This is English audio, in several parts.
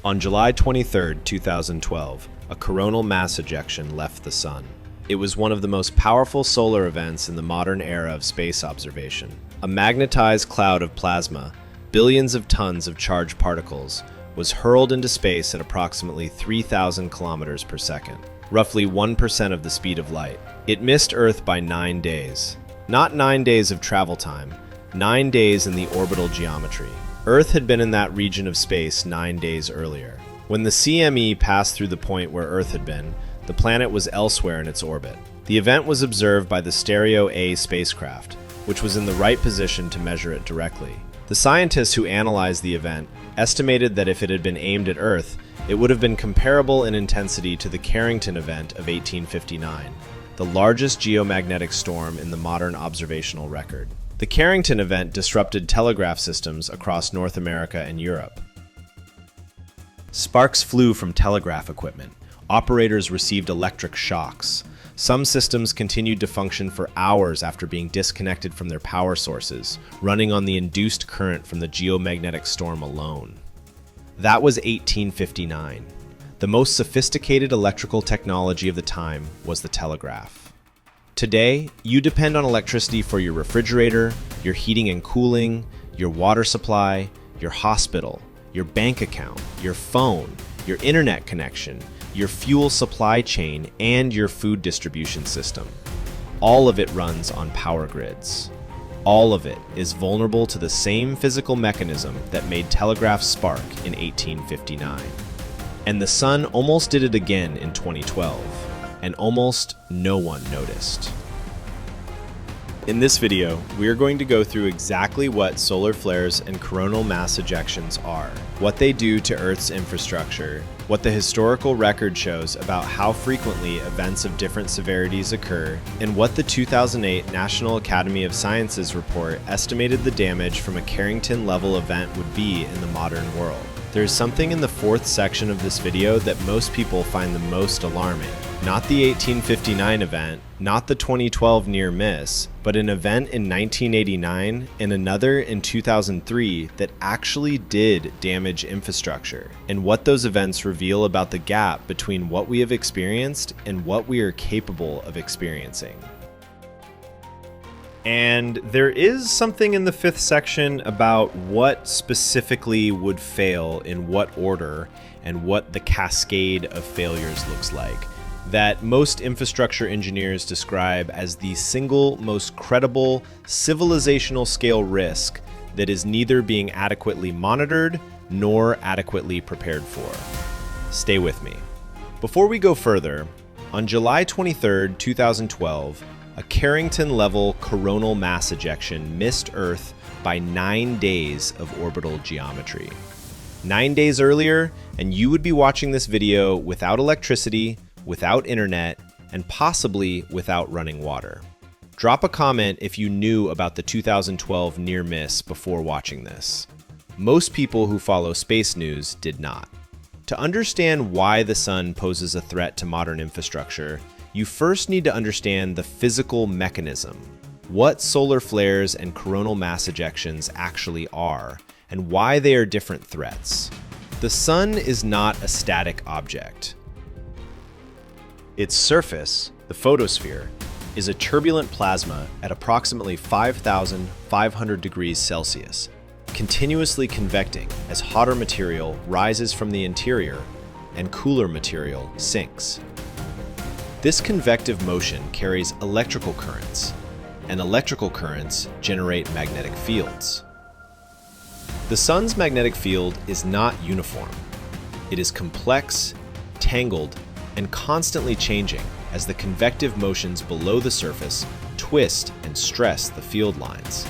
On July 23, 2012, a coronal mass ejection left the Sun. It was one of the most powerful solar events in the modern era of space observation. A magnetized cloud of plasma, billions of tons of charged particles, was hurled into space at approximately 3,000 kilometers per second, roughly 1% of the speed of light. It missed Earth by 9 days. Not 9 days of travel time, 9 days in the orbital geometry. Earth had been in that region of space 9 days earlier. When the CME passed through the point where Earth had been, the planet was elsewhere in its orbit. The event was observed by the Stereo A spacecraft, which was in the right position to measure it directly. The scientists who analyzed the event estimated that if it had been aimed at Earth, it would have been comparable in intensity to the Carrington Event of 1859, the largest geomagnetic storm in the modern observational record. The Carrington Event disrupted telegraph systems across North America and Europe. Sparks flew from telegraph equipment. Operators received electric shocks. Some systems continued to function for hours after being disconnected from their power sources, running on the induced current from the geomagnetic storm alone. That was 1859. The most sophisticated electrical technology of the time was the telegraph. Today, you depend on electricity for your refrigerator, your heating and cooling, your water supply, your hospital, your bank account, your phone, your internet connection, your fuel supply chain, and your food distribution system. All of it runs on power grids. All of it is vulnerable to the same physical mechanism that made telegraphs spark in 1859. And the Sun almost did it again in 2012, and almost no one noticed. In this video, we are going to go through exactly what solar flares and coronal mass ejections are, what they do to Earth's infrastructure, what the historical record shows about how frequently events of different severities occur, and what the 2008 National Academy of Sciences report estimated the damage from a Carrington-level event would be in the modern world. There is something in the fourth section of this video that most people find the most alarming. Not the 1859 event, not the 2012 near miss, but an event in 1989 and another in 2003 that actually did damage infrastructure, and what those events reveal about the gap between what we have experienced and what we are capable of experiencing. And there is something in the fifth section about what specifically would fail in what order and what the cascade of failures looks like, that most infrastructure engineers describe as the single most credible civilizational scale risk that is neither being adequately monitored nor adequately prepared for. Stay with me. Before we go further, on July 23, 2012, a Carrington-level coronal mass ejection missed Earth by 9 days of orbital geometry. 9 days earlier, and you would be watching this video without electricity, without internet, and possibly without running water. Drop a comment if you knew about the 2012 near miss before watching this. Most people who follow space news did not. To understand why the Sun poses a threat to modern infrastructure, you first need to understand the physical mechanism, what solar flares and coronal mass ejections actually are, and why they are different threats. The Sun is not a static object. Its surface, the photosphere, is a turbulent plasma at approximately 5,500 degrees Celsius, continuously convecting as hotter material rises from the interior and cooler material sinks. This convective motion carries electrical currents, and electrical currents generate magnetic fields. The Sun's magnetic field is not uniform. It is complex, tangled, and constantly changing as the convective motions below the surface twist and stress the field lines.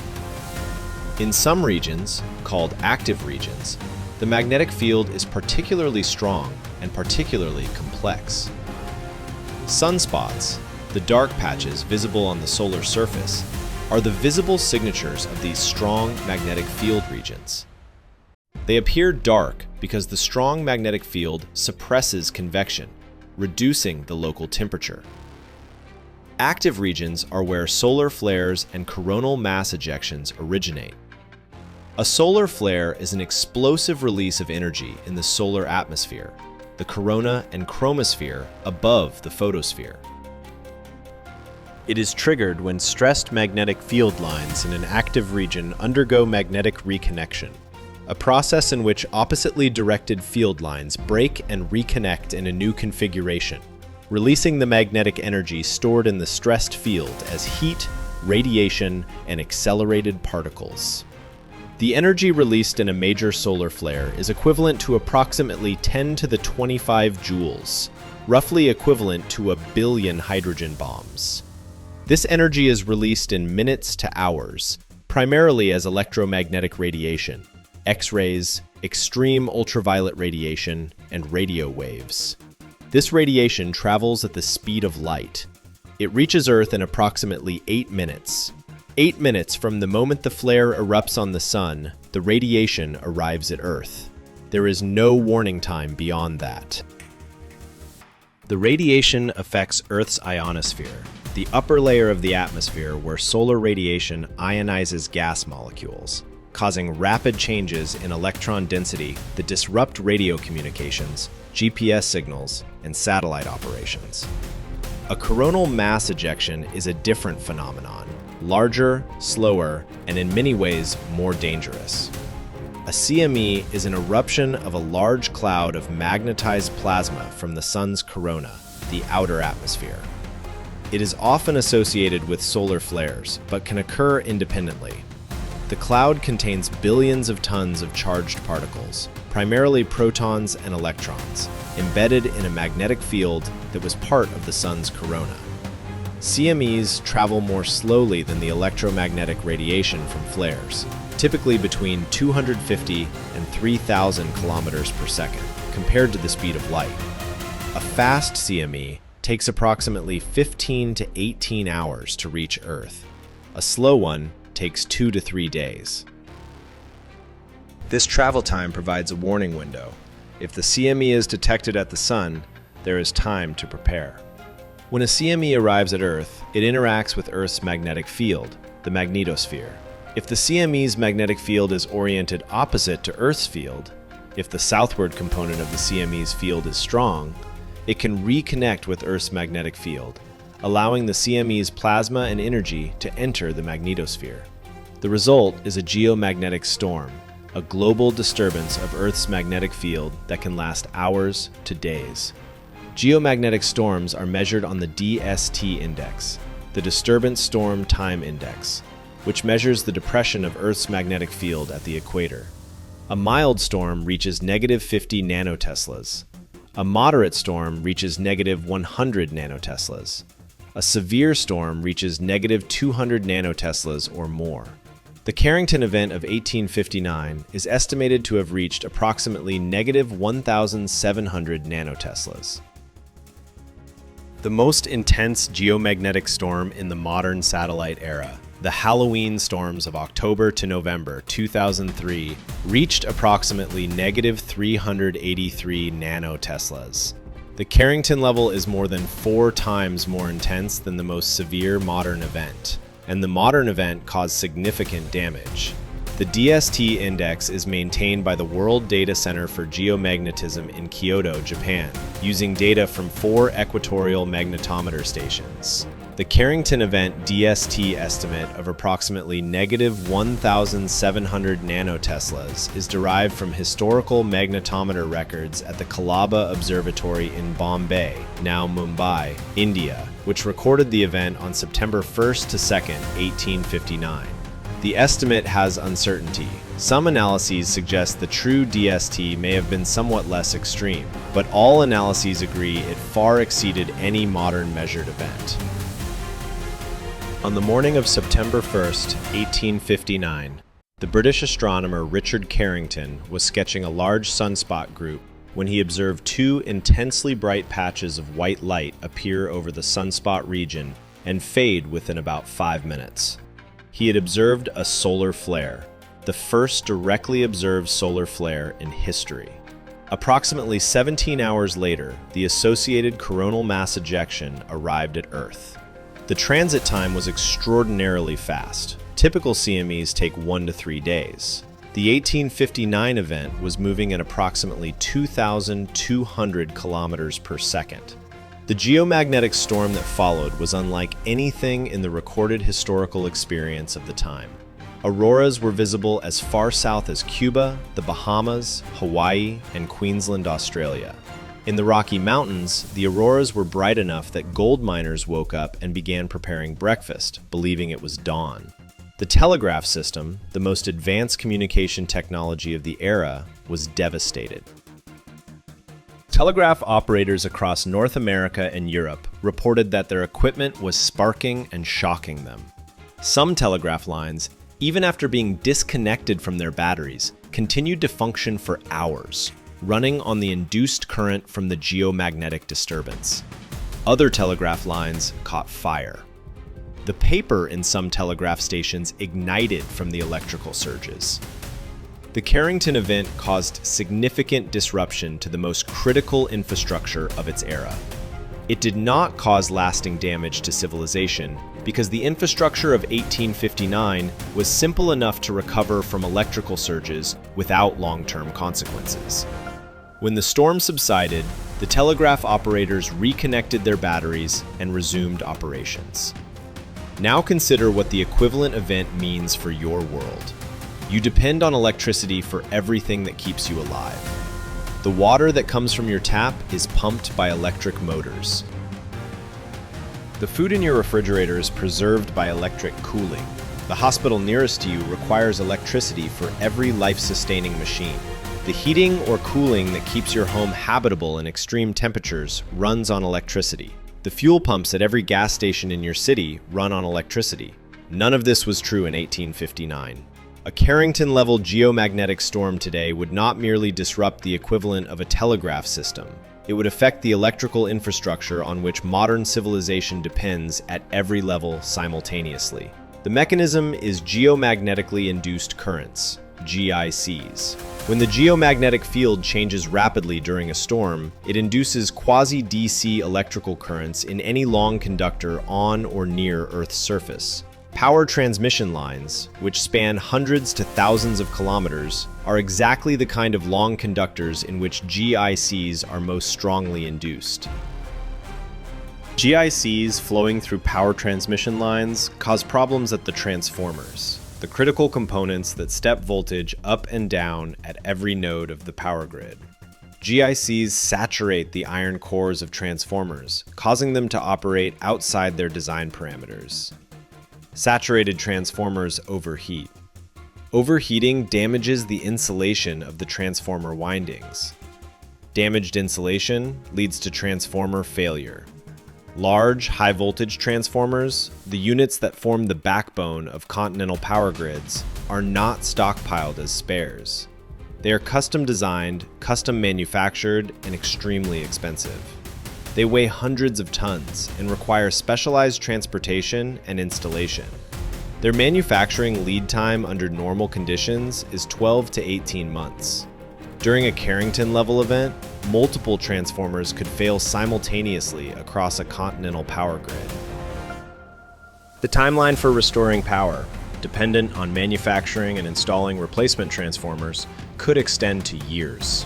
In some regions, called active regions, the magnetic field is particularly strong and particularly complex. Sunspots, the dark patches visible on the solar surface, are the visible signatures of these strong magnetic field regions. They appear dark because the strong magnetic field suppresses convection, reducing the local temperature. Active regions are where solar flares and coronal mass ejections originate. A solar flare is an explosive release of energy in the solar atmosphere, the corona and chromosphere above the photosphere. It is triggered when stressed magnetic field lines in an active region undergo magnetic reconnection, a process in which oppositely directed field lines break and reconnect in a new configuration, releasing the magnetic energy stored in the stressed field as heat, radiation, and accelerated particles. The energy released in a major solar flare is equivalent to approximately 10 to the 25 joules, roughly equivalent to 1 billion hydrogen bombs. This energy is released in minutes to hours, primarily as electromagnetic radiation, X-rays, extreme ultraviolet radiation, and radio waves. This radiation travels at the speed of light. It reaches Earth in approximately 8 minutes. 8 minutes from the moment the flare erupts on the Sun, the radiation arrives at Earth. There is no warning time beyond that. The radiation affects Earth's ionosphere, the upper layer of the atmosphere where solar radiation ionizes gas molecules, causing rapid changes in electron density that disrupt radio communications, GPS signals, and satellite operations. A coronal mass ejection is a different phenomenon, larger, slower, and in many ways more dangerous. A CME is an eruption of a large cloud of magnetized plasma from the Sun's corona, the outer atmosphere. It is often associated with solar flares, but can occur independently. The cloud contains billions of tons of charged particles, primarily protons and electrons, embedded in a magnetic field that was part of the Sun's corona. CMEs travel more slowly than the electromagnetic radiation from flares, typically between 250 and 3,000 kilometers per second, compared to the speed of light. A fast CME takes approximately 15 to 18 hours to reach Earth. A slow one takes 2 to 3 days. This travel time provides a warning window. If the CME is detected at the Sun, there is time to prepare. When a CME arrives at Earth, it interacts with Earth's magnetic field, the magnetosphere. If the CME's magnetic field is oriented opposite to Earth's field, if the southward component of the CME's field is strong, it can reconnect with Earth's magnetic field, allowing the CME's plasma and energy to enter the magnetosphere. The result is a geomagnetic storm, a global disturbance of Earth's magnetic field that can last hours to days. Geomagnetic storms are measured on the DST index, the Disturbance Storm Time Index, which measures the depression of Earth's magnetic field at the equator. A mild storm reaches -50 nanoteslas. A moderate storm reaches -100 nanoteslas. A severe storm reaches -200 nanoteslas or more. The Carrington Event of 1859 is estimated to have reached approximately -1,700 nanoteslas. The most intense geomagnetic storm in the modern satellite era, the Halloween storms of October to November 2003, reached approximately -383 nanoteslas. The Carrington level is more than 4 times more intense than the most severe modern event, and the modern event caused significant damage. The DST index is maintained by the World Data Center for Geomagnetism in Kyoto, Japan, using data from 4 equatorial magnetometer stations. The Carrington Event DST estimate of approximately -1,700 nanoteslas is derived from historical magnetometer records at the Colaba Observatory in Bombay, now Mumbai, India, which recorded the event on September 1st to 2nd, 1859. The estimate has uncertainty. Some analyses suggest the true DST may have been somewhat less extreme, but all analyses agree it far exceeded any modern measured event. On the morning of September 1st, 1859, the British astronomer Richard Carrington was sketching a large sunspot group when he observed 2 intensely bright patches of white light appear over the sunspot region and fade within about 5 minutes. He had observed a solar flare, the first directly observed solar flare in history. Approximately 17 hours later, the associated coronal mass ejection arrived at Earth. The transit time was extraordinarily fast. Typical CMEs take 1 to 3 days. The 1859 event was moving at approximately 2,200 kilometers per second. The geomagnetic storm that followed was unlike anything in the recorded historical experience of the time. Auroras were visible as far south as Cuba, the Bahamas, Hawaii, and Queensland, Australia. In the Rocky Mountains, the auroras were bright enough that gold miners woke up and began preparing breakfast, believing it was dawn. The telegraph system, the most advanced communication technology of the era, was devastated. Telegraph operators across North America and Europe reported that their equipment was sparking and shocking them. Some telegraph lines, even after being disconnected from their batteries, continued to function for hours, running on the induced current from the geomagnetic disturbance. Other telegraph lines caught fire. The paper in some telegraph stations ignited from the electrical surges. The Carrington event caused significant disruption to the most critical infrastructure of its era. It did not cause lasting damage to civilization because the infrastructure of 1859 was simple enough to recover from electrical surges without long-term consequences. When the storm subsided, the telegraph operators reconnected their batteries and resumed operations. Now consider what the equivalent event means for your world. You depend on electricity for everything that keeps you alive. The water that comes from your tap is pumped by electric motors. The food in your refrigerator is preserved by electric cooling. The hospital nearest to you requires electricity for every life-sustaining machine. The heating or cooling that keeps your home habitable in extreme temperatures runs on electricity. The fuel pumps at every gas station in your city run on electricity. None of this was true in 1859. A Carrington-level geomagnetic storm today would not merely disrupt the equivalent of a telegraph system. It would affect the electrical infrastructure on which modern civilization depends at every level simultaneously. The mechanism is geomagnetically induced currents, GICs. When the geomagnetic field changes rapidly during a storm, it induces quasi-DC electrical currents in any long conductor on or near Earth's surface. Power transmission lines, which span hundreds to thousands of kilometers, are exactly the kind of long conductors in which GICs are most strongly induced. GICs flowing through power transmission lines cause problems at the transformers, the critical components that step voltage up and down at every node of the power grid. GICs saturate the iron cores of transformers, causing them to operate outside their design parameters. Saturated transformers overheat. Overheating damages the insulation of the transformer windings. Damaged insulation leads to transformer failure. Large, high-voltage transformers, the units that form the backbone of continental power grids, are not stockpiled as spares. They are custom-designed, custom-manufactured, and extremely expensive. They weigh hundreds of tons and require specialized transportation and installation. Their manufacturing lead time under normal conditions is 12 to 18 months. During a Carrington-level event, multiple transformers could fail simultaneously across a continental power grid. The timeline for restoring power, dependent on manufacturing and installing replacement transformers, could extend to years.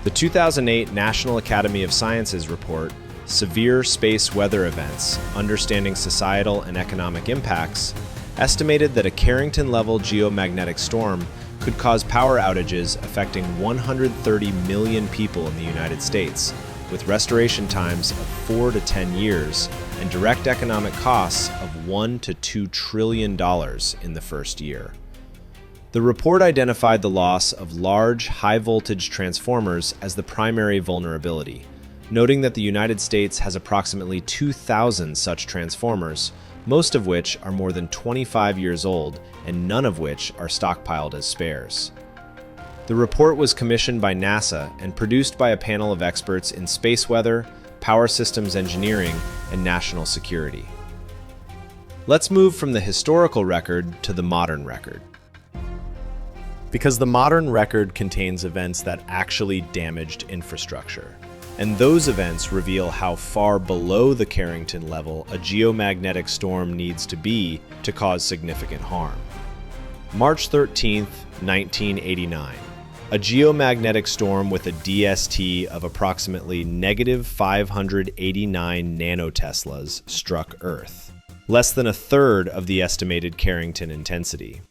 The 2008 National Academy of Sciences report, Severe Space Weather Events: Understanding Societal and Economic Impacts, estimated that a Carrington-level geomagnetic storm could cause power outages affecting 130 million people in the United States, with restoration times of 4 to 10 years and direct economic costs of $1 to $2 trillion in the first year. The report identified the loss of large, high-voltage transformers as the primary vulnerability, noting that the United States has approximately 2,000 such transformers, most of which are more than 25 years old and none of which are stockpiled as spares. The report was commissioned by NASA and produced by a panel of experts in space weather, power systems engineering, and national security. Let's move from the historical record to the modern record. Because the modern record contains events that actually damaged infrastructure. And those events reveal how far below the Carrington level a geomagnetic storm needs to be to cause significant harm. March 13, 1989. A geomagnetic storm with a DST of approximately negative 589 nanoteslas struck Earth, less than a third of the estimated Carrington intensity.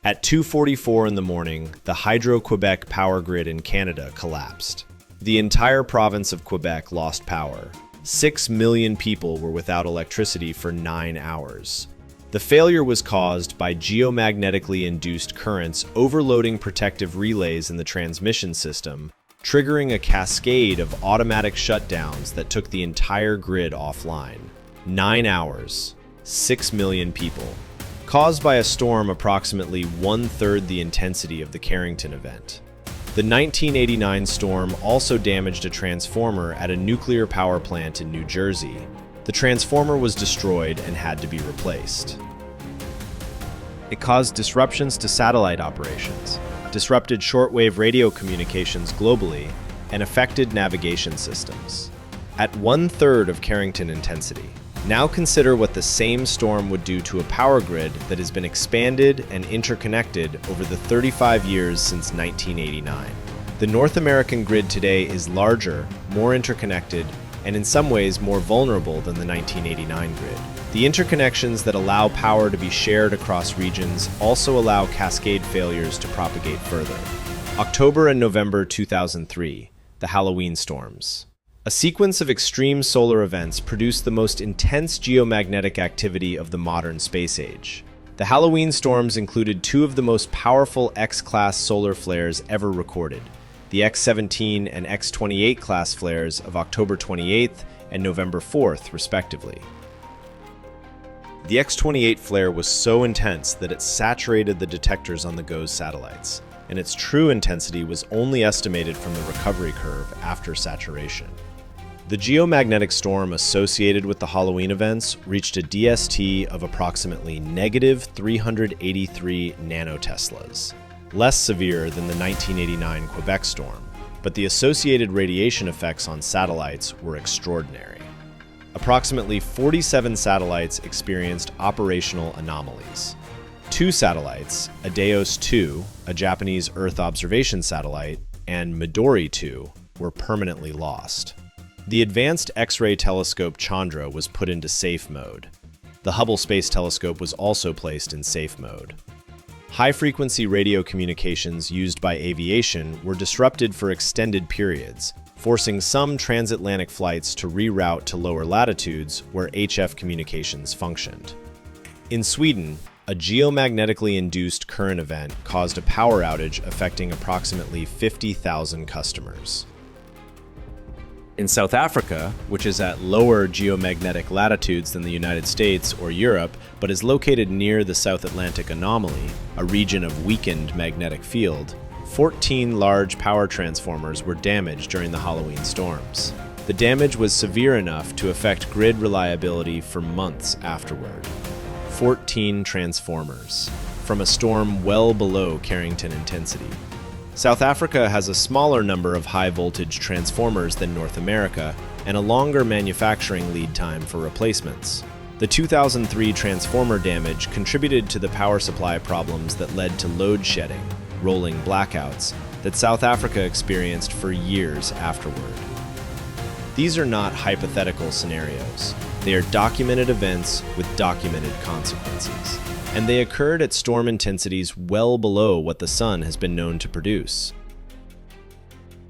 At 2:44 in the morning, the Hydro-Quebec power grid in Canada collapsed. The entire province of Quebec lost power. 6 million people were without electricity for 9 hours. The failure was caused by geomagnetically induced currents overloading protective relays in the transmission system, triggering a cascade of automatic shutdowns that took the entire grid offline. 9 hours, 6 million people. Caused by a storm approximately one-third the intensity of the Carrington event. The 1989 storm also damaged a transformer at a nuclear power plant in New Jersey. The transformer was destroyed and had to be replaced. It caused disruptions to satellite operations, disrupted shortwave radio communications globally, and affected navigation systems. At one-third of Carrington intensity. Now consider what the same storm would do to a power grid that has been expanded and interconnected over the 35 years since 1989. The North American grid today is larger, more interconnected, and in some ways more vulnerable than the 1989 grid. The interconnections that allow power to be shared across regions also allow cascade failures to propagate further. October and November 2003, the Halloween storms. A sequence of extreme solar events produced the most intense geomagnetic activity of the modern space age. The Halloween storms included two of the most powerful X-class solar flares ever recorded, the X-17 and X-28 class flares of October 28th and November 4th, respectively. The X-28 flare was so intense that it saturated the detectors on the GOES satellites, and its true intensity was only estimated from the recovery curve after saturation. The geomagnetic storm associated with the Halloween events reached a DST of approximately negative 383 nanoteslas, less severe than the 1989 Quebec storm, but the associated radiation effects on satellites were extraordinary. Approximately 47 satellites experienced operational anomalies. 2 satellites, Adeos 2, a Japanese Earth observation satellite, and Midori 2, were permanently lost. The Advanced X-ray Telescope Chandra was put into safe mode. The Hubble Space Telescope was also placed in safe mode. High-frequency radio communications used by aviation were disrupted for extended periods, forcing some transatlantic flights to reroute to lower latitudes where HF communications functioned. In Sweden, a geomagnetically induced current event caused a power outage affecting approximately 50,000 customers. In South Africa, which is at lower geomagnetic latitudes than the United States or Europe, but is located near the South Atlantic anomaly, a region of weakened magnetic field, 14 large power transformers were damaged during the Halloween storms. The damage was severe enough to affect grid reliability for months afterward. 14 transformers, from a storm well below Carrington intensity. South Africa has a smaller number of high-voltage transformers than North America and a longer manufacturing lead time for replacements. The 2003 transformer damage contributed to the power supply problems that led to load shedding, rolling blackouts, that South Africa experienced for years afterward. These are not hypothetical scenarios. They are documented events with documented consequences. And they occurred at storm intensities well below what the sun has been known to produce.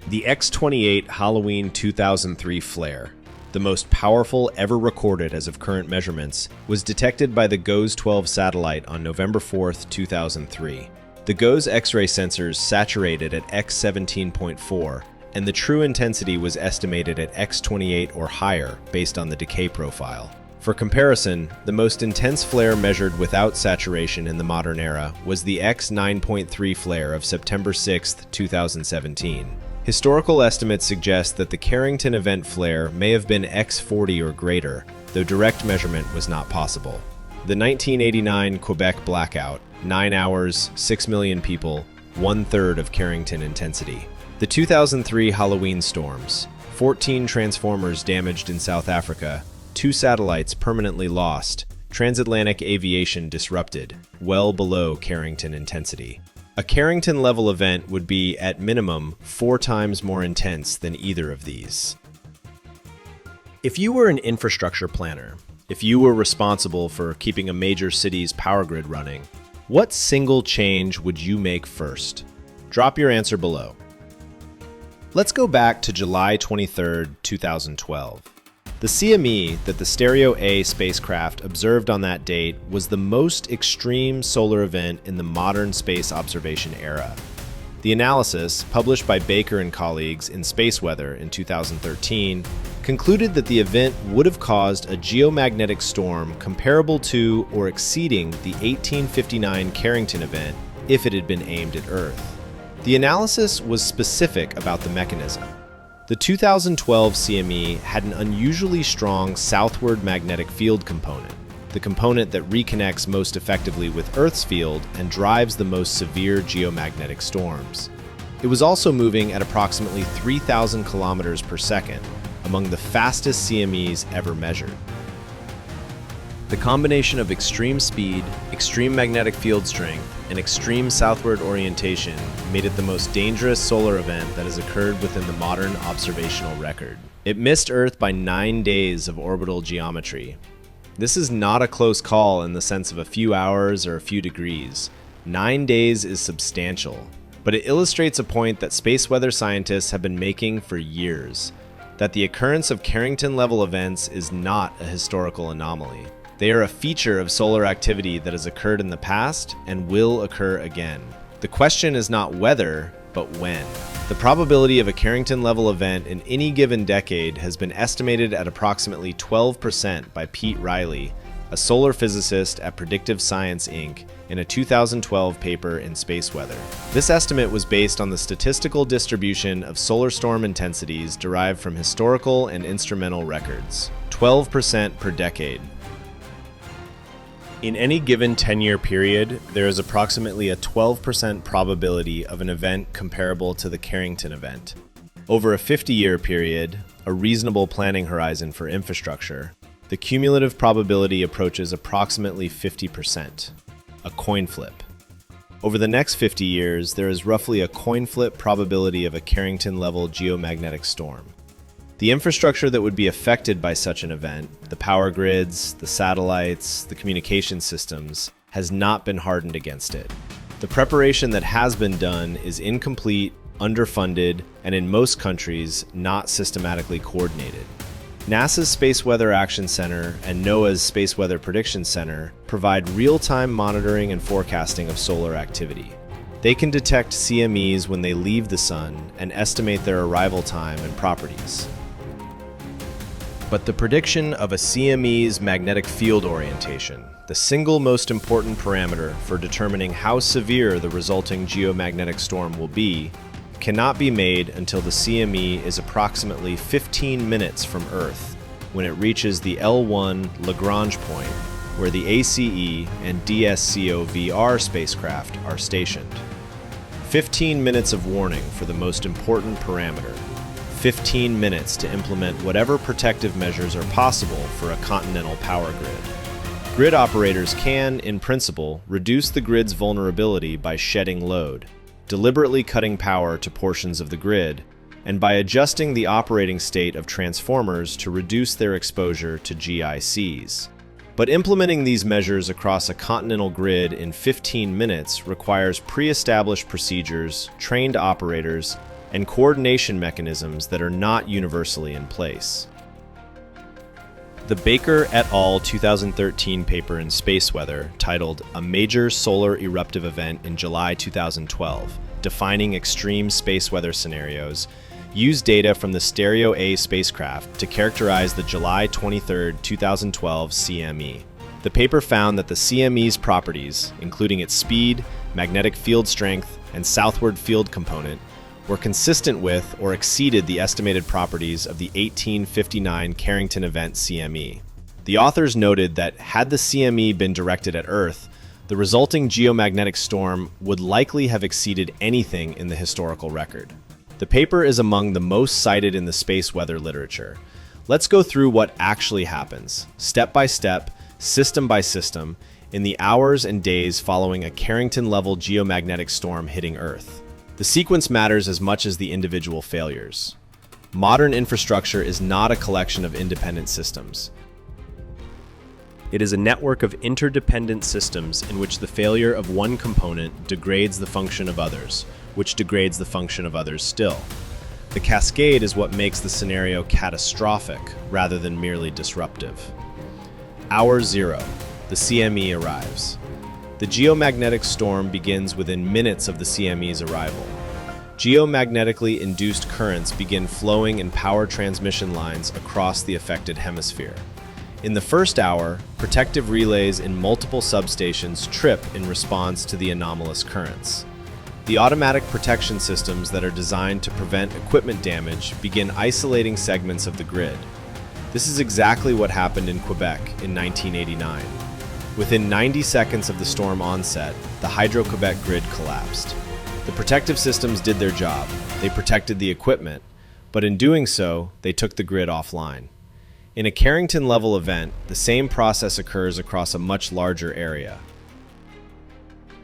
The X-28 Halloween 2003 flare, the most powerful ever recorded as of current measurements, was detected by the GOES-12 satellite on November 4, 2003. The GOES X-ray sensors saturated at X-17.4, and the true intensity was estimated at X-28 or higher based on the decay profile. For comparison, the most intense flare measured without saturation in the modern era was the X-9.3 flare of September 6, 2017. Historical estimates suggest that the Carrington Event flare may have been X-40 or greater, though direct measurement was not possible. The 1989 Quebec blackout, 9 hours, 6 million people, one-third of Carrington intensity. The 2003 Halloween storms, 14 transformers damaged in South Africa, 2 satellites permanently lost, transatlantic aviation disrupted, well below Carrington intensity. A Carrington level event would be, at minimum, 4 times more intense than either of these. If you were an infrastructure planner, if you were responsible for keeping a major city's power grid running, what single change would you make first? Drop your answer below. Let's go back to July 23, 2012. The CME that the Stereo A spacecraft observed on that date was the most extreme solar event in the modern space observation era. The analysis, published by Baker and colleagues in Space Weather in 2013, concluded that the event would have caused a geomagnetic storm comparable to or exceeding the 1859 Carrington event if it had been aimed at Earth. The analysis was specific about the mechanism. The 2012 CME had an unusually strong southward magnetic field component, the component that reconnects most effectively with Earth's field and drives the most severe geomagnetic storms. It was also moving at approximately 3,000 kilometers per second, among the fastest CMEs ever measured. The combination of extreme speed, extreme magnetic field strength, and extreme southward orientation made it the most dangerous solar event that has occurred within the modern observational record. It missed Earth by 9 days of orbital geometry. This is not a close call in the sense of a few hours or a few degrees. 9 days is substantial, but it illustrates a point that space weather scientists have been making for years, that the occurrence of Carrington-level events is not a historical anomaly. They are a feature of solar activity that has occurred in the past and will occur again. The question is not whether, but when. The probability of a Carrington-level event in any given decade has been estimated at approximately 12% by Pete Riley, a solar physicist at Predictive Science, Inc., in a 2012 paper in Space Weather. This estimate was based on the statistical distribution of solar storm intensities derived from historical and instrumental records. 12% per decade. In any given 10-year period, there is approximately a 12% probability of an event comparable to the Carrington event. Over a 50-year period, a reasonable planning horizon for infrastructure, the cumulative probability approaches approximately 50%, a coin flip. Over the next 50 years, there is roughly a coin flip probability of a Carrington-level geomagnetic storm. The infrastructure that would be affected by such an event, the power grids, the satellites, the communication systems, has not been hardened against it. The preparation that has been done is incomplete, underfunded, and in most countries, not systematically coordinated. NASA's Space Weather Action Center and NOAA's Space Weather Prediction Center provide real-time monitoring and forecasting of solar activity. They can detect CMEs when they leave the sun and estimate their arrival time and properties. But the prediction of a CME's magnetic field orientation, the single most important parameter for determining how severe the resulting geomagnetic storm will be, cannot be made until the CME is approximately 15 minutes from Earth, when it reaches the L1 Lagrange point, where the ACE and DSCOVR spacecraft are stationed. 15 minutes of warning for the most important parameter. 15 minutes to implement whatever protective measures are possible for a continental power grid. Grid operators can, in principle, reduce the grid's vulnerability by shedding load, deliberately cutting power to portions of the grid, and by adjusting the operating state of transformers to reduce their exposure to GICs. But implementing these measures across a continental grid in 15 minutes requires pre-established procedures, trained operators, and coordination mechanisms that are not universally in place. The Baker et al. 2013 paper in Space Weather, titled "A Major Solar Eruptive Event in July 2012, Defining Extreme Space Weather Scenarios," used data from the Stereo A spacecraft to characterize the July 23, 2012 CME. The paper found that the CME's properties, including its speed, magnetic field strength, and southward field component, were consistent with or exceeded the estimated properties of the 1859 Carrington Event CME. The authors noted that had the CME been directed at Earth, the resulting geomagnetic storm would likely have exceeded anything in the historical record. The paper is among the most cited in the space weather literature. Let's go through what actually happens, step by step, system by system, in the hours and days following a Carrington-level geomagnetic storm hitting Earth. The sequence matters as much as the individual failures. Modern infrastructure is not a collection of independent systems. It is a network of interdependent systems in which the failure of one component degrades the function of others, which degrades the function of others still. The cascade is what makes the scenario catastrophic rather than merely disruptive. Hour 0. The CME arrives. The geomagnetic storm begins within minutes of the CME's arrival. Geomagnetically induced currents begin flowing in power transmission lines across the affected hemisphere. In the first hour, protective relays in multiple substations trip in response to the anomalous currents. The automatic protection systems that are designed to prevent equipment damage begin isolating segments of the grid. This is exactly what happened in Quebec in 1989. Within 90 seconds of the storm onset, the Hydro-Quebec grid collapsed. The protective systems did their job. They protected the equipment, but in doing so, they took the grid offline. In a Carrington-level event, the same process occurs across a much larger area.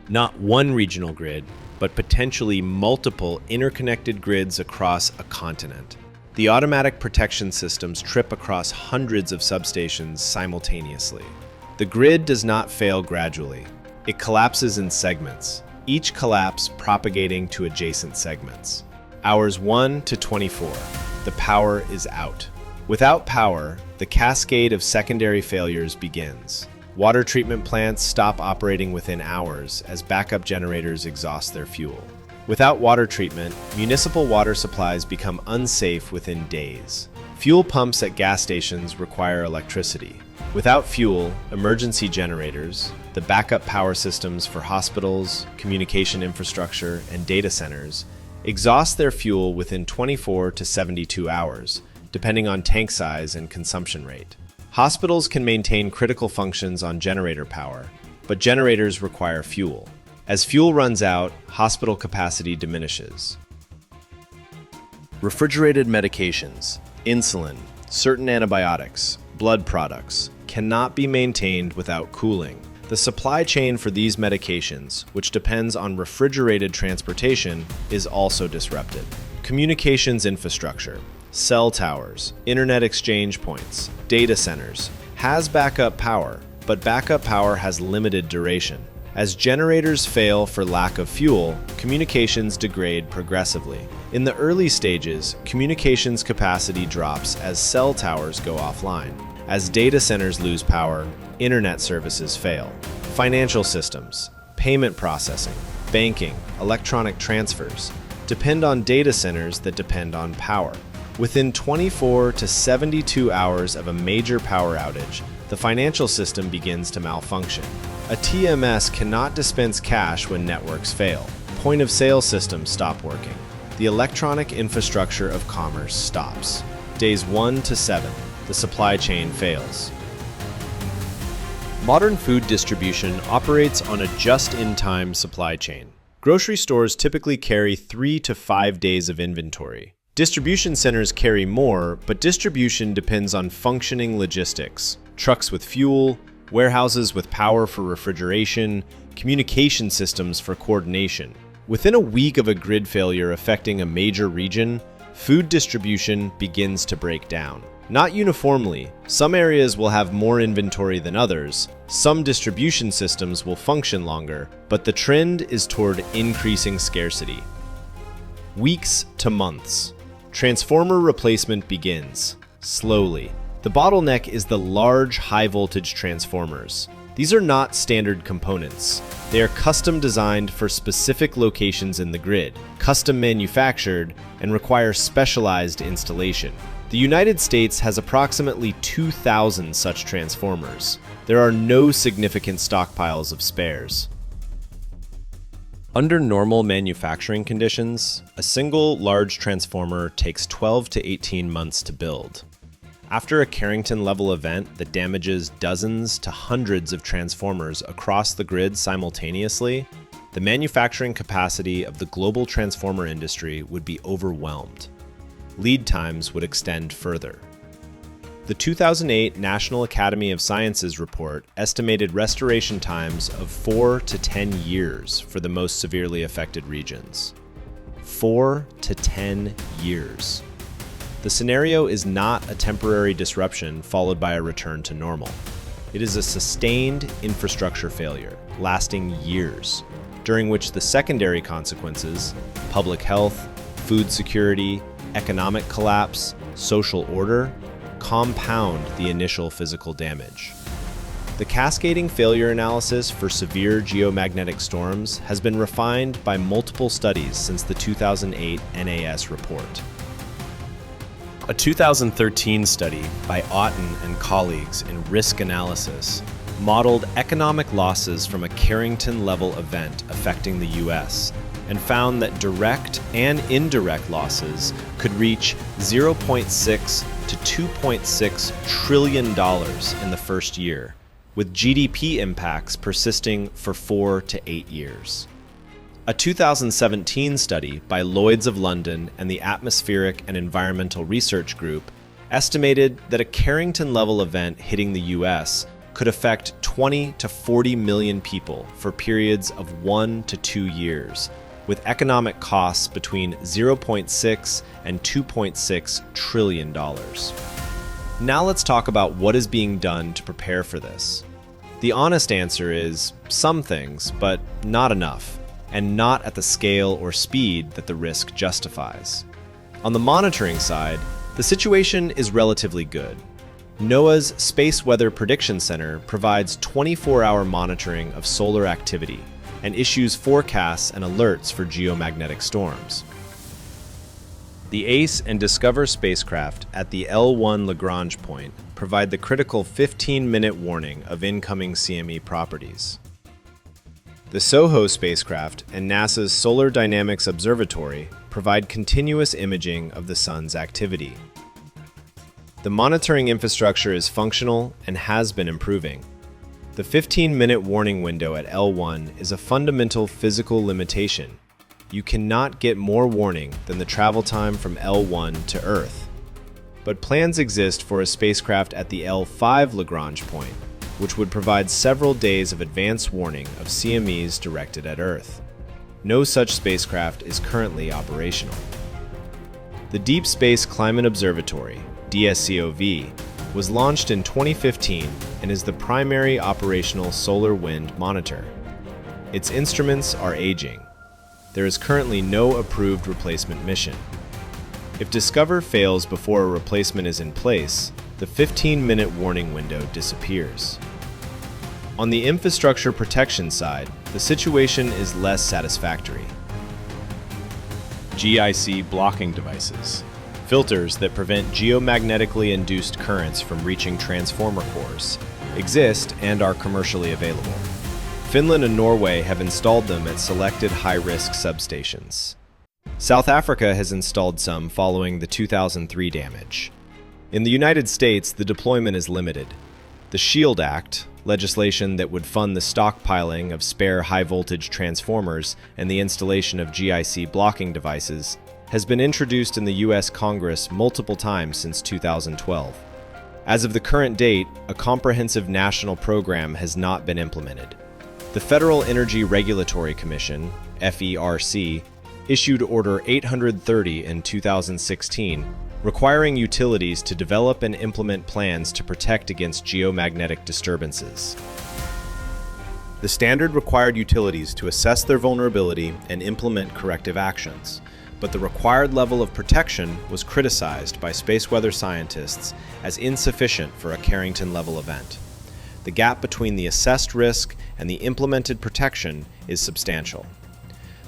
Not one regional grid, but potentially multiple interconnected grids across a continent. The automatic protection systems trip across hundreds of substations simultaneously. The grid does not fail gradually. It collapses in segments, each collapse propagating to adjacent segments. Hours 1 to 24. The power is out. Without power, the cascade of secondary failures begins. Water treatment plants stop operating within hours as backup generators exhaust their fuel. Without water treatment, municipal water supplies become unsafe within days. Fuel pumps at gas stations require electricity. Without fuel, emergency generators, the backup power systems for hospitals, communication infrastructure, and data centers, exhaust their fuel within 24 to 72 hours, depending on tank size and consumption rate. Hospitals can maintain critical functions on generator power, but generators require fuel. As fuel runs out, hospital capacity diminishes. Refrigerated medications, insulin, certain antibiotics, blood products, cannot be maintained without cooling. The supply chain for these medications, which depends on refrigerated transportation, is also disrupted. Communications infrastructure, cell towers, internet exchange points, data centers, has backup power, but backup power has limited duration. As generators fail for lack of fuel, communications degrade progressively. In the early stages, communications capacity drops as cell towers go offline. As data centers lose power, internet services fail. Financial systems, payment processing, banking, electronic transfers depend on data centers that depend on power. Within 24 to 72 hours of a major power outage, the financial system begins to malfunction. A TMS cannot dispense cash when networks fail. Point-of-sale systems stop working. The electronic infrastructure of commerce stops. Days 1 to 7, the supply chain fails. Modern food distribution operates on a just-in-time supply chain. Grocery stores typically carry 3 to 5 days of inventory. Distribution centers carry more, but distribution depends on functioning logistics. Trucks with fuel, warehouses with power for refrigeration, communication systems for coordination. Within a week of a grid failure affecting a major region, food distribution begins to break down. Not uniformly, some areas will have more inventory than others, some distribution systems will function longer, but the trend is toward increasing scarcity. Weeks to months. Transformer replacement begins, slowly. The bottleneck is the large high-voltage transformers. These are not standard components. They are custom designed for specific locations in the grid, custom manufactured, and require specialized installation. The United States has approximately 2,000 such transformers. There are no significant stockpiles of spares. Under normal manufacturing conditions, a single large transformer takes 12 to 18 months to build. After a Carrington-level event that damages dozens to hundreds of transformers across the grid simultaneously, the manufacturing capacity of the global transformer industry would be overwhelmed. Lead times would extend further. The 2008 National Academy of Sciences report estimated restoration times of 4 to 10 years for the most severely affected regions. 4 to 10 years. The scenario is not a temporary disruption followed by a return to normal. It is a sustained infrastructure failure, lasting years, during which the secondary consequences, public health, food security, economic collapse, social order, compound the initial physical damage. The cascading failure analysis for severe geomagnetic storms has been refined by multiple studies since the 2008 NAS report. A 2013 study by Otten and colleagues in risk analysis modeled economic losses from a Carrington-level event affecting the U.S. and found that direct and indirect losses could reach 0.6 to $2.6 trillion in the first year, with GDP impacts persisting for 4 to 8 years. A 2017 study by Lloyds of London and the Atmospheric and Environmental Research Group estimated that a Carrington-level event hitting the U.S. could affect 20 to 40 million people for periods of 1 to 2 years, with economic costs between 0.6 and $2.6 trillion. Now let's talk about what is being done to prepare for this. The honest answer is some things, but not enough, and not at the scale or speed that the risk justifies. On the monitoring side, the situation is relatively good. NOAA's Space Weather Prediction Center provides 24-hour monitoring of solar activity and issues forecasts and alerts for geomagnetic storms. The ACE and Discover spacecraft at the L1 Lagrange point provide the critical 15-minute warning of incoming CME properties. The SOHO spacecraft and NASA's Solar Dynamics Observatory provide continuous imaging of the sun's activity. The monitoring infrastructure is functional and has been improving. The 15-minute warning window at L1 is a fundamental physical limitation. You cannot get more warning than the travel time from L1 to Earth. But plans exist for a spacecraft at the L5 Lagrange point, which would provide several days of advance warning of CMEs directed at Earth. No such spacecraft is currently operational. The Deep Space Climate Observatory, DSCOV, was launched in 2015 and is the primary operational solar wind monitor. Its instruments are aging. There is currently no approved replacement mission. If Discover fails before a replacement is in place, the 15-minute warning window disappears. On the infrastructure protection side, the situation is less satisfactory. GIC blocking devices, filters that prevent geomagnetically induced currents from reaching transformer cores, exist and are commercially available. Finland and Norway have installed them at selected high-risk substations. South Africa has installed some following the 2003 damage. In the United States, the deployment is limited. The SHIELD Act, legislation that would fund the stockpiling of spare high-voltage transformers and the installation of GIC blocking devices, has been introduced in the U.S. Congress multiple times since 2012. As of the current date, a comprehensive national program has not been implemented. The Federal Energy Regulatory Commission, FERC, issued Order 830 in 2016, requiring utilities to develop and implement plans to protect against geomagnetic disturbances. The standard required utilities to assess their vulnerability and implement corrective actions, but the required level of protection was criticized by space weather scientists as insufficient for a Carrington-level event. The gap between the assessed risk and the implemented protection is substantial.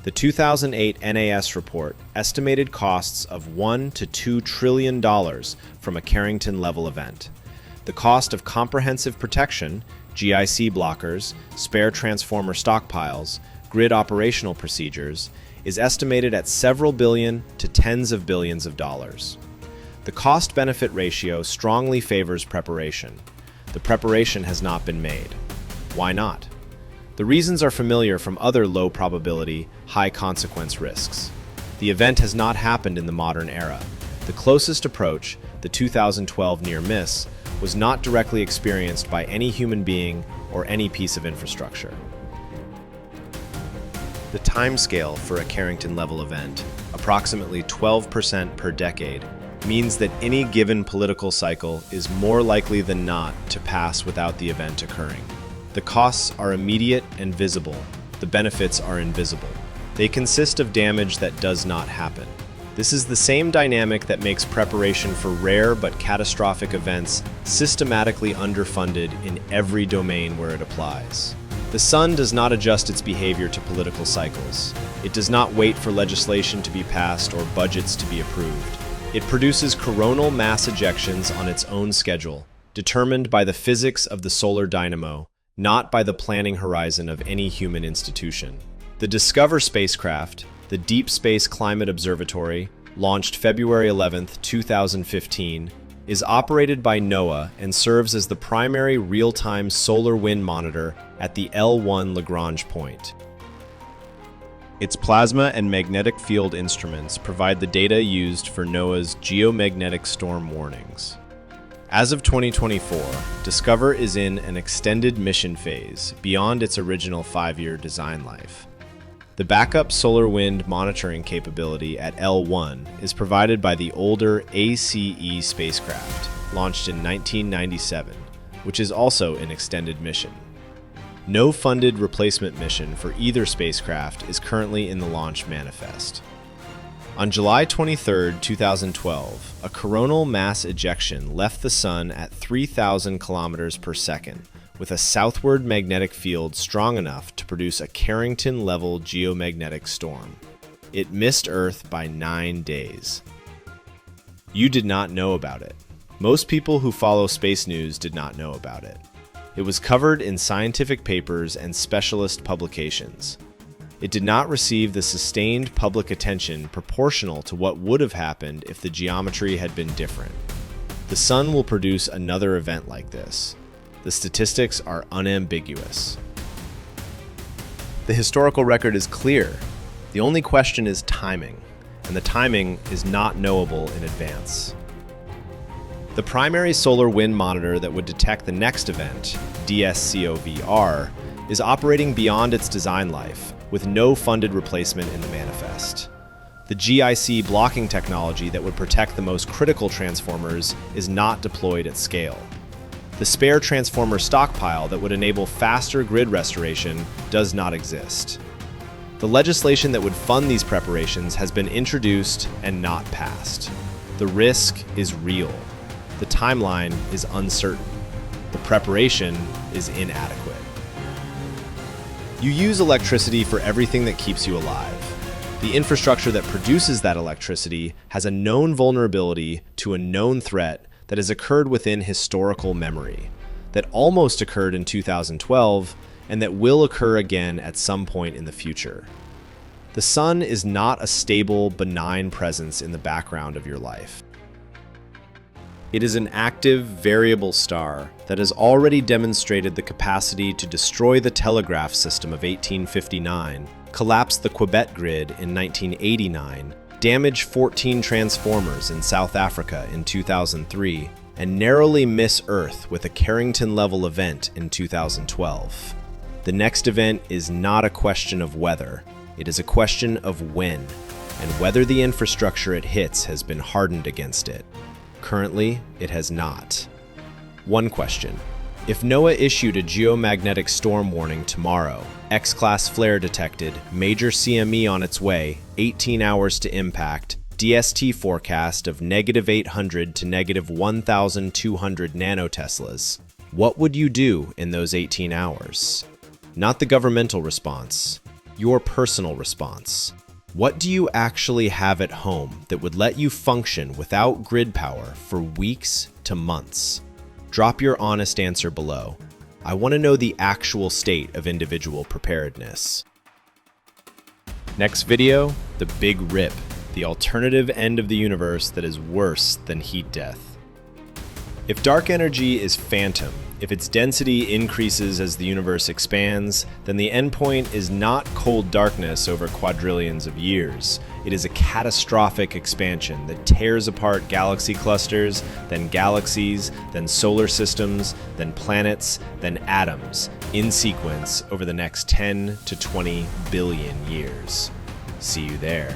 The 2008 NAS report estimated costs of $1 to $2 trillion from a Carrington-level event. The cost of comprehensive protection, GIC blockers, spare transformer stockpiles, grid operational procedures, is estimated at several billion to tens of billions of dollars. The cost-benefit ratio strongly favors preparation. The preparation has not been made. Why not? The reasons are familiar from other low-probability, high-consequence risks. The event has not happened in the modern era. The closest approach, the 2012 near miss, was not directly experienced by any human being or any piece of infrastructure. The timescale for a Carrington-level event, approximately 12% per decade, means that any given political cycle is more likely than not to pass without the event occurring. The costs are immediate and visible. The benefits are invisible. They consist of damage that does not happen. This is the same dynamic that makes preparation for rare but catastrophic events systematically underfunded in every domain where it applies. The sun does not adjust its behavior to political cycles. It does not wait for legislation to be passed or budgets to be approved. It produces coronal mass ejections on its own schedule, determined by the physics of the solar dynamo, not by the planning horizon of any human institution. The Discover spacecraft, the Deep Space Climate Observatory, launched February 11, 2015, is operated by NOAA and serves as the primary real-time solar wind monitor at the L1 Lagrange point. Its plasma and magnetic field instruments provide the data used for NOAA's geomagnetic storm warnings. As of 2024, Discover is in an extended mission phase beyond its original 5-year design life. The backup solar wind monitoring capability at L1 is provided by the older ACE spacecraft, launched in 1997, which is also an extended mission. No funded replacement mission for either spacecraft is currently in the launch manifest. On July 23, 2012, a coronal mass ejection left the Sun at 3,000 kilometers per second, with a southward magnetic field strong enough to produce a Carrington-level geomagnetic storm. It missed Earth by 9 days. You did not know about it. Most people who follow space news did not know about it. It was covered in scientific papers and specialist publications. It did not receive the sustained public attention proportional to what would have happened if the geometry had been different. The Sun will produce another event like this. The statistics are unambiguous. The historical record is clear. The only question is timing, and the timing is not knowable in advance. The primary solar wind monitor that would detect the next event, DSCOVR, is operating beyond its design life, with no funded replacement in the manifest. The GIC blocking technology that would protect the most critical transformers is not deployed at scale. The spare transformer stockpile that would enable faster grid restoration does not exist. The legislation that would fund these preparations has been introduced and not passed. The risk is real. The timeline is uncertain. The preparation is inadequate. You use electricity for everything that keeps you alive. The infrastructure that produces that electricity has a known vulnerability to a known threat that has occurred within historical memory, that almost occurred in 2012, and that will occur again at some point in the future. The Sun is not a stable, benign presence in the background of your life. It is an active, variable star that has already demonstrated the capacity to destroy the telegraph system of 1859, collapse the Quebec grid in 1989, damage 14 transformers in South Africa in 2003, and narrowly miss Earth with a Carrington-level event in 2012. The next event is not a question of whether, it is a question of when, and whether the infrastructure it hits has been hardened against it. Currently, it has not. One question. If NOAA issued a geomagnetic storm warning tomorrow, X-class flare detected, major CME on its way, 18 hours to impact, DST forecast of -800 to -1,200 nanoteslas, what would you do in those 18 hours? Not the governmental response, your personal response. What do you actually have at home that would let you function without grid power for weeks to months? Drop your honest answer below. I want to know the actual state of individual preparedness. Next video, the Big Rip, the alternative end of the universe that is worse than heat death. If dark energy is phantom, if its density increases as the universe expands, then the endpoint is not cold darkness over quadrillions of years. It is a catastrophic expansion that tears apart galaxy clusters, then galaxies, then solar systems, then planets, then atoms, in sequence over the next 10 to 20 billion years. See you there.